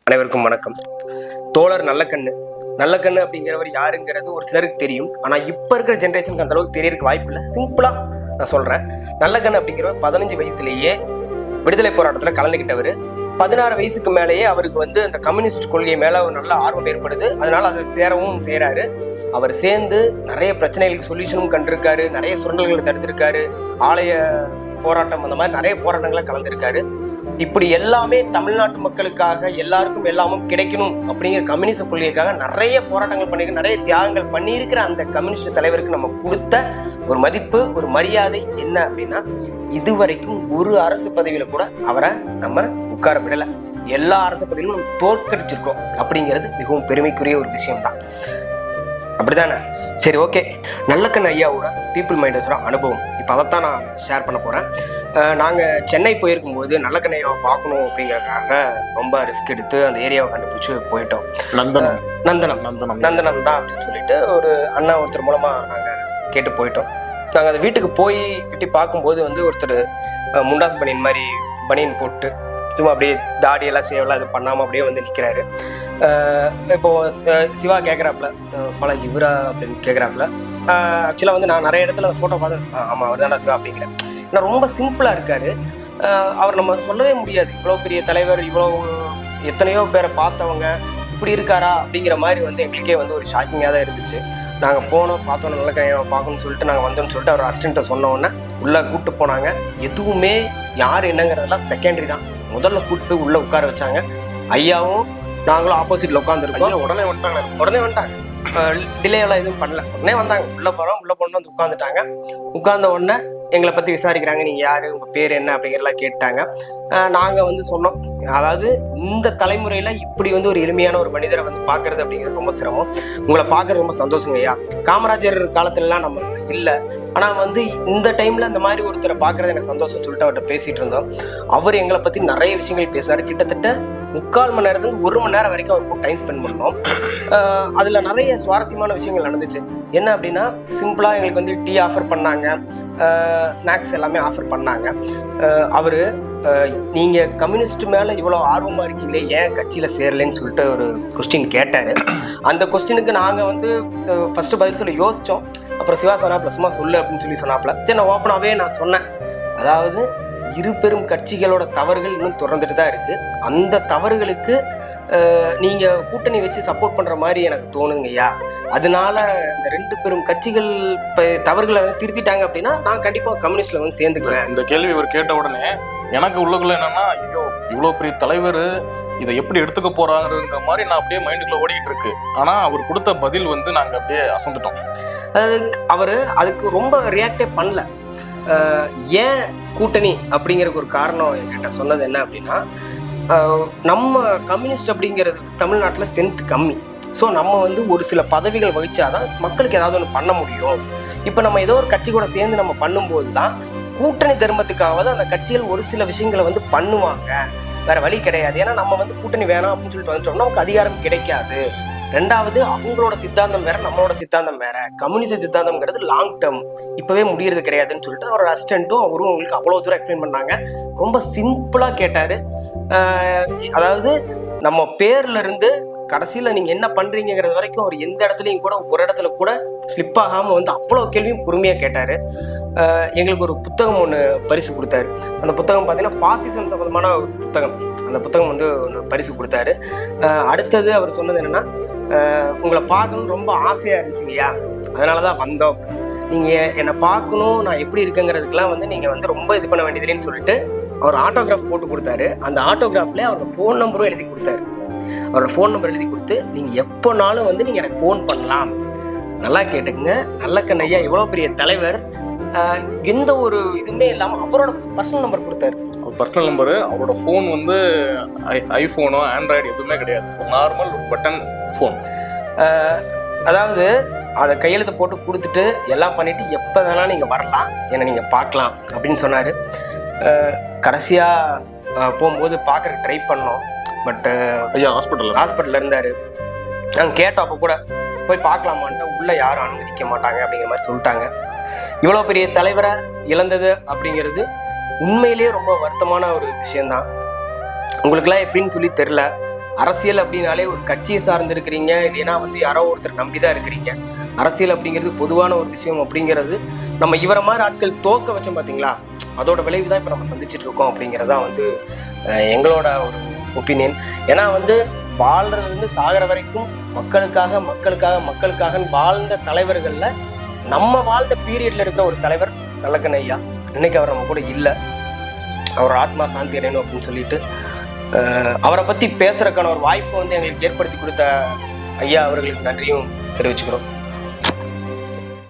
அனைவருக்கும் வணக்கம். தோழர் நல்லக்கண்ணு அப்படிங்கிறவர் யாருங்கிறது ஒரு சிலருக்கு தெரியும். ஆனால் இப்போ இருக்கிற ஜென்ரேஷனுக்கு அந்த அளவுக்கு தெரியறதுக்கு வாய்ப்பு இல்லை. சிம்பிளாக நான் சொல்கிறேன். நல்லக்கண்ணு அப்படிங்கிறவர் 15 வயசுலேயே விடுதலை போராட்டத்தில் கலந்துக்கிட்டவர். 16 வயசுக்கு மேலேயே அவருக்கு அந்த கம்யூனிஸ்ட் கொள்கை மேலே ஒரு நல்ல ஆர்வம் ஏற்படுது. அதனால் அதை சேரவும் செய்கிறாரு. அவர் சேர்ந்து நிறைய பிரச்சனைகளுக்கு சொல்யூஷனும் கண்டிருக்காரு, நிறைய சுரண்டல்களை தடுத்திருக்காரு, ஆலய போராட்டம் அந்த மாதிரி நிறைய போராட்டங்களை கலந்துருக்காரு. இப்படி எல்லாமே தமிழ்நாட்டு மக்களுக்காக எல்லாருக்கும் எல்லாமும் கிடைக்கணும் அப்படிங்கிற கம்யூனிஸ்ட் கொள்கைக்காக நிறைய போராட்டங்கள் பண்ணியிருக்க, நிறைய தியாகங்கள் பண்ணியிருக்கிற அந்த கம்யூனிஸ்ட் தலைவருக்கு நம்ம கொடுத்த ஒரு மதிப்பு, ஒரு மரியாதை என்ன அப்படின்னா, இதுவரைக்கும் ஒரு அரசு பதவியில கூட அவரை நம்ம உட்கார விடலை. எல்லா அரசு பதவியிலும் நம்ம தோற்கடிச்சிருக்கோம் அப்படிங்கிறது மிகவும் பெருமைக்குரிய ஒரு விஷயம்தான். அப்படிதானே? சரி, ஓகே. நல்லக்கண்ணு ஐயாவோட பீப்புள் மைண்டர்ஸோட அனுபவம் இப்போ அதைத்தான் நான் ஷேர் பண்ண போகிறேன். நாங்கள் சென்னை போயிருக்கும்போது நல்லக்கண்ணு ஐயாவை பார்க்கணும் அப்படிங்கிறதுக்காக ரொம்ப ரிஸ்க் எடுத்து அந்த ஏரியாவை கண்டுபிடிச்சி போயிட்டோம். நந்தனம் தான் அப்படின்னு சொல்லிட்டு ஒரு அண்ணா ஒருத்தர் மூலமாக நாங்கள் கேட்டு போயிட்டோம். நாங்கள் அந்த வீட்டுக்கு போய் கிட்டி பார்க்கும்போது ஒருத்தர் முண்டாஸ் பனியன் மாதிரி பனியன் போட்டு சும்மா அப்படியே தாடியெல்லாம் சேவெல்லாம் இது பண்ணாமல் அப்படியே நிற்கிறாரு. இப்போது சிவா கேட்குறாப்புல, பாலாஜி இவரா அப்படின்னு கேட்குறாப்புல. ஆக்சுவலாக நான் நிறைய இடத்துல அந்த ஃபோட்டோ பார்த்தேன். ஆமாம், அவர் தான்டா சிவா அப்படிங்கிறேன். ஆனால் ரொம்ப சிம்பிளாக இருக்கார். அவர் நம்ம சொல்லவே முடியாது, இவ்வளோ பெரிய தலைவர், இவ்வளோ எத்தனையோ பேரை பார்த்தவங்க, இப்படி இருக்காரா அப்படிங்கிற மாதிரி எங்களுக்கே ஒரு ஷாக்கிங்காக தான் இருந்துச்சு. நாங்கள் போனோம், பார்த்தோன்னே நல்லக்கண்ணையை பார்க்கணும்னு சொல்லிட்டு நாங்கள் வந்தோம்னு சொல்லிட்டு அவர் அசிஸ்டண்ட்டை சொன்னோன்னே உள்ளே கூப்பிட்டு போனாங்க. எதுவுமே யார் என்னங்கிறதெல்லாம் செகண்டரி தான். முதல்ல கூப்பிட்டு போய் உள்ளே உட்கார வச்சாங்க. ஐயாவும் நாங்களும் ஆப்போசிட்டில் உட்காந்துருக்கோம். உடனே வந்துட்டாங்க. டிலேயெல்லாம் எதுவும் பண்ணல. உடனே வந்தாங்க. உள்ளே போனோம் உட்காந்துட்டாங்க. உட்கார்ந்த உடனே எங்களை பற்றி விசாரிக்கிறாங்க. நீங்கள் யார், உங்கள் பேர் என்ன அப்படிங்கிறலாம் கேட்டாங்க. நாங்கள் சொன்னோம், அதாவது இந்த தலைமுறையில் இப்படி ஒரு எளிமையான ஒரு மனிதரை பார்க்கறது அப்படிங்கிறது ரொம்ப சிரமம். உங்களை பார்க்கறது ரொம்ப சந்தோஷங்க ஐயா. காமராஜர் காலத்துலலாம் நம்ம இல்லை, ஆனால் இந்த டைமில் இந்த மாதிரி ஒருத்தரை பார்க்கறது எனக்கு சந்தோஷம் சொல்லிட்டு அவர்கிட்ட பேசிகிட்டு இருந்தோம். அவர் எங்களை பற்றி நிறைய விஷயங்கள் பேசினார். கிட்டத்தட்ட 3/4 மணி நேரத்துக்கு 1 மணி நேரம் வரைக்கும் அவர் டைம் ஸ்பெண்ட் பண்ணோம். அதில் நிறைய சுவாரஸ்யமான விஷயங்கள் நடந்துச்சு. என்ன அப்படின்னா, சிம்பிளாக எங்களுக்கு டீ ஆஃபர் பண்ணாங்க, ஸ்நாக்ஸ் எல்லாமே ஆஃபர் பண்ணாங்க. அவர் நீங்கள் கம்யூனிஸ்ட் மேலே இவ்வளோ ஆர்வமாக இருக்கீங்களே, ஏன் கட்சியில் சேரலைன்னு சொல்லிட்டு ஒரு கொஸ்டின் கேட்டார். அந்த கொஸ்டினுக்கு நாங்கள் ஃபஸ்ட்டு பதில் சொல்லி யோசித்தோம். அப்புறம் சிவா சொன்னாப்புல, சும்மா சொல்லு அப்படின்னு சொல்லி சொன்னாப்புல. சரி, நான் ஓப்பனாகவே நான் சொன்னேன். அதாவது இரு பெரும் கட்சிகளோட தவறுகள் இன்னும் தொடர்ந்துட்டு தான் இருக்குது. அந்த தவறுகளுக்கு நீங்கள் கூட்டணி வச்சு சப்போர்ட் பண்ணுற மாதிரி எனக்கு தோணுங்கய்யா. அதனால இந்த 2 பெரும் கட்சிகள் தவறுகளை திருத்திட்டாங்க அப்படின்னா நான் கண்டிப்பாக கம்யூனிஸ்டில் சேர்ந்துக்குவேன். இந்த கேள்வி இவர் கேட்ட உடனே எனக்கு உள்ளுக்குள்ள என்னன்னா, ஐயோ இவ்வளோ பெரிய தலைவர் இதை எப்படி எடுத்துக்க போறாங்கிற மாதிரி நான் அப்படியே மைண்டுக்குள்ள ஓடிக்கிட்டு இருக்கு. ஆனால் அவர் கொடுத்த பதில் நாங்கள் அப்படியே அசந்துட்டோம். அதாவது அவர் அதுக்கு ரொம்ப ரியாக்டே பண்ணல. ஏன் கூட்டணி அப்படிங்கிறதுக்கு ஒரு காரணம் என்கிட்ட சொன்னது என்ன அப்படின்னா, நம்ம கம்யூனிஸ்ட் அப்படிங்கிறது தமிழ்நாட்டில் ஸ்ட்ரென்த் கம்மி. ஸோ நம்ம ஒரு சில பதவிகள் வகிச்சாதான் மக்களுக்கு ஏதாவது ஒன்று பண்ண முடியும். இப்போ நம்ம ஏதோ ஒரு கட்சி கூட சேர்ந்து நம்ம பண்ணும்போது தான் கூட்டணி தர்மத்துக்காவது அந்த கட்சிகள் ஒரு சில விஷயங்களை பண்ணுவாங்க. வேற வழி கிடையாது. ஏன்னா நம்ம கூட்டணி வேணாம் அப்படின்னு சொல்லிட்டு வந்துட்டோம்னா நமக்கு அதிகாரம் கிடைக்காது. 2வது, அவங்களோட சித்தாந்தம் வேற, நம்மளோட சித்தாந்தம் வேற. கம்யூனிஸ்ட் சித்தாந்தம்ங்கிறது லாங் டேர்ம், இப்பவே முடியறது கிடையாதுன்னு சொல்லிட்டு அவரோட அசிஸ்டண்ட்டும் அவரும் உங்களுக்கு அவ்வளோ தூரம் எக்ஸ்பிளைன் பண்ணாங்க. ரொம்ப சிம்பிளா கேட்டாரு. அதாவது நம்ம பேர்ல இருந்து கடைசியில் நீங்கள் என்ன பண்ணுறீங்கிறது வரைக்கும் அவர் எந்த இடத்துலையும் கூட ஒரு இடத்துல கூட ஸ்லிப் ஆகாமல் அவ்வளோ கேள்வியும் பொறுமையாக கேட்டார். எங்களுக்கு ஒரு புத்தகம் ஒன்று பரிசு கொடுத்தாரு. அந்த புத்தகம் பார்த்தீங்கன்னா ஃபாசிசம் சம்பந்தமான ஒரு புத்தகம். அந்த புத்தகம் ஒன்று பரிசு கொடுத்தாரு. அடுத்தது அவர் சொன்னது என்னென்னா, உங்களை பார்க்கணும்னு ரொம்ப ஆசையாக இருந்துச்சுங்கய்யா, அதனால தான் வந்தோம். நீங்கள் என்னை பார்க்கணும், நான் எப்படி இருக்கேங்கிறதுக்கெலாம் நீங்கள் ரொம்ப இது பண்ண வேண்டியதுன்னு சொல்லிட்டு அவர் ஆட்டோகிராஃப் போட்டு கொடுத்தாரு. அந்த ஆட்டோகிராஃப்லேயே அவரோட ஃபோன் நம்பரும் எழுதி கொடுத்தாரு. அவரோட ஃபோன் நம்பர் எழுதி கொடுத்து, நீங்கள் எப்போனாலும் நீங்கள் எனக்கு ஃபோன் பண்ணலாம். நல்லா கேட்டுக்குங்க, நல்லக்கண்ணு ஐயா எவ்வளோ பெரிய தலைவர், எந்த ஒரு இதுவுமே இல்லாமல் அவரோட பர்சனல் நம்பர் கொடுத்தாரு. அவர் பர்சனல் நம்பரு, அவரோட ஃபோன் ஐஃபோனோ ஆண்ட்ராய்டு எதுவுமே கிடையாது, நார்மல் ஒரு பட்டன் ஃபோன். அதாவது அதை கையெழுத்து போட்டு கொடுத்துட்டு எல்லாம் பண்ணிவிட்டு எப்போ வேணாலும் நீங்கள் வரலாம், என்னை நீங்கள் பார்க்கலாம் அப்படின்னு சொன்னார். கடைசியாக போகும்போது பார்க்குறக்கு ட்ரை பண்ணோம். பட் ஐயா ஹாஸ்பிட்டலில் இருந்தார். நாங்கள் கேட்டோம், அப்போ கூட போய் பார்க்கலாமான்ட்டு உள்ளே யாரும் அனுமதிக்க மாட்டாங்க அப்படிங்கிற மாதிரி சொல்லிட்டாங்க. இவ்வளோ பெரிய தலைவரை இழந்தது அப்படிங்கிறது உண்மையிலேயே ரொம்ப வருத்தமான ஒரு விஷயந்தான். உங்களுக்கெல்லாம் எப்படின்னு சொல்லி தெரில. அரசியல் அப்படின்னாலே ஒரு கட்சியை சார்ந்து இருக்கிறீங்க, இல்லைன்னா வந்து யாரோ ஒருத்தர் நம்பி தான் இருக்கிறீங்க. அரசியல் அப்படிங்கிறது பொதுவான ஒரு விஷயம் அப்படிங்கிறது நம்ம இவரை மாதிரி ஆட்கள் தோக்க வச்சோம் பார்த்தீங்களா, அதோட விளைவு தான் இப்போ நம்ம சந்திச்சுட்டு இருக்கோம் அப்படிங்கிறதான் வந்து எங்களோட ஒரு ஒப்பீனியன். ஏன்னா வந்து வாழ்றது வந்து சாகிற வரைக்கும் மக்களுக்காக மக்களுக்காக மக்களுக்காக வாழ்ந்த தலைவர்களில் நம்ம வாழ்ந்த பீரியட்ல இருக்கிற ஒரு தலைவர் நல்லக்கண்ணு ஐயா. இன்னைக்கு அவர் நம்ம கூட இல்லை, அவர் ஆத்மா சாந்தி அடையணும் அப்படின்னு சொல்லிட்டு அவரை பற்றி பேசுறதுக்கான ஒரு வாய்ப்பை வந்து எங்களுக்கு ஏற்படுத்தி கொடுத்த ஐயா அவர்களுக்கு நன்றியும் தெரிவிச்சுக்கிறோம்.